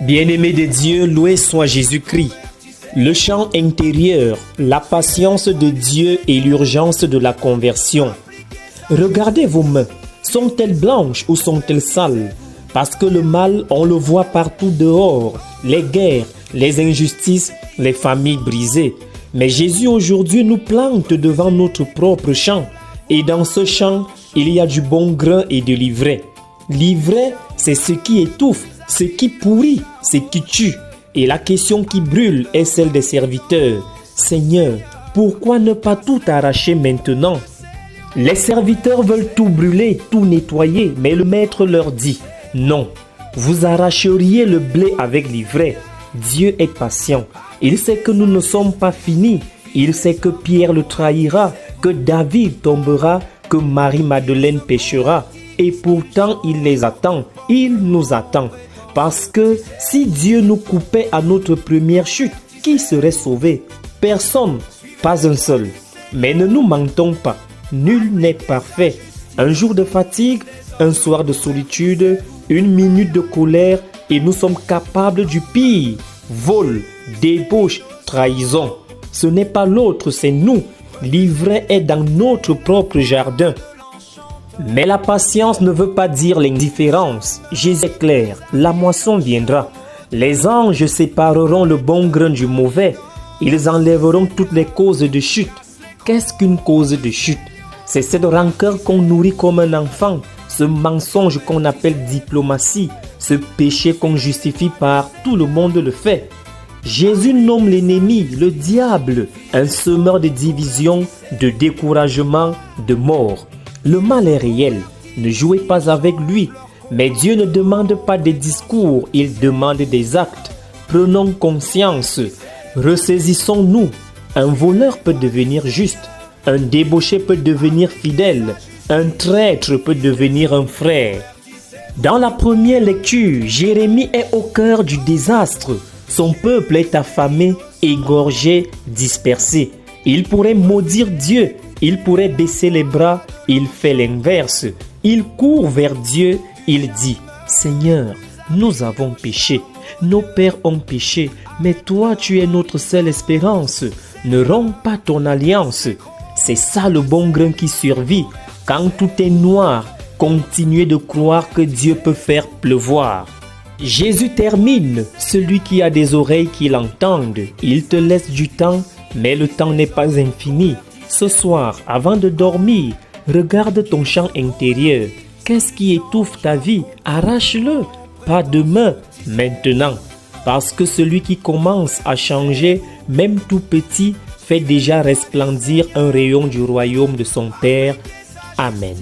Bien-aimés de Dieu, loué soit Jésus-Christ. Le chant intérieur, la patience de Dieu et l'urgence de la conversion. Regardez vos mains, sont-elles blanches ou sont-elles sales? Parce que le mal, on le voit partout dehors, les guerres, les injustices, les familles brisées. Mais Jésus aujourd'hui nous plante devant notre propre champ. Et dans ce champ, il y a du bon grain et de l'ivraie. L'ivraie, c'est ce qui étouffe, ce qui pourrit, ce qui tue. Et la question qui brûle est celle des serviteurs. Seigneur, pourquoi ne pas tout arracher maintenant? Les serviteurs veulent tout brûler, tout nettoyer, mais le maître leur dit, non, vous arracheriez le blé avec l'ivraie. Dieu est patient. Il sait que nous ne sommes pas finis. Il sait que Pierre le trahira, que David tombera, que Marie-Madeleine péchera. Et pourtant, il les attend. Il nous attend. Parce que si Dieu nous coupait à notre première chute, qui serait sauvé? Personne, pas un seul. Mais ne nous mentons pas. Nul n'est parfait. Un jour de fatigue, un soir de solitude, une minute de colère et nous sommes capables du pire. Vol, débauche, trahison. Ce n'est pas l'autre, c'est nous. L'ivraie est dans notre propre jardin. Mais la patience ne veut pas dire l'indifférence. Jésus est clair, la moisson viendra. Les anges sépareront le bon grain du mauvais. Ils enlèveront toutes les causes de chute. Qu'est-ce qu'une cause de chute? C'est cette rancœur qu'on nourrit comme un enfant, ce mensonge qu'on appelle diplomatie, ce péché qu'on justifie par tout le monde le fait. Jésus nomme l'ennemi, le diable, un semeur de division, de découragement, de mort. Le mal est réel, ne jouez pas avec lui. Mais Dieu ne demande pas des discours, il demande des actes. Prenons conscience, ressaisissons-nous. Un voleur peut devenir juste. Un débauché peut devenir fidèle. Un traître peut devenir un frère. Dans la première lecture, Jérémie est au cœur du désastre. Son peuple est affamé, égorgé, dispersé. Il pourrait maudire Dieu, il pourrait baisser les bras, il fait l'inverse. Il court vers Dieu, il dit, « Seigneur, nous avons péché, nos pères ont péché, mais toi tu es notre seule espérance. Ne romps pas ton alliance. » C'est ça le bon grain qui survit. Quand tout est noir, continuez de croire que Dieu peut faire pleuvoir. Jésus termine, celui qui a des oreilles qui l'entendent. Il te laisse du temps, mais le temps n'est pas infini. Ce soir, avant de dormir, regarde ton champ intérieur. Qu'est-ce qui étouffe ta vie? Arrache-le. Pas demain, maintenant. Parce que celui qui commence à changer, même tout petit, fait déjà resplendir un rayon du royaume de son Père. Amen.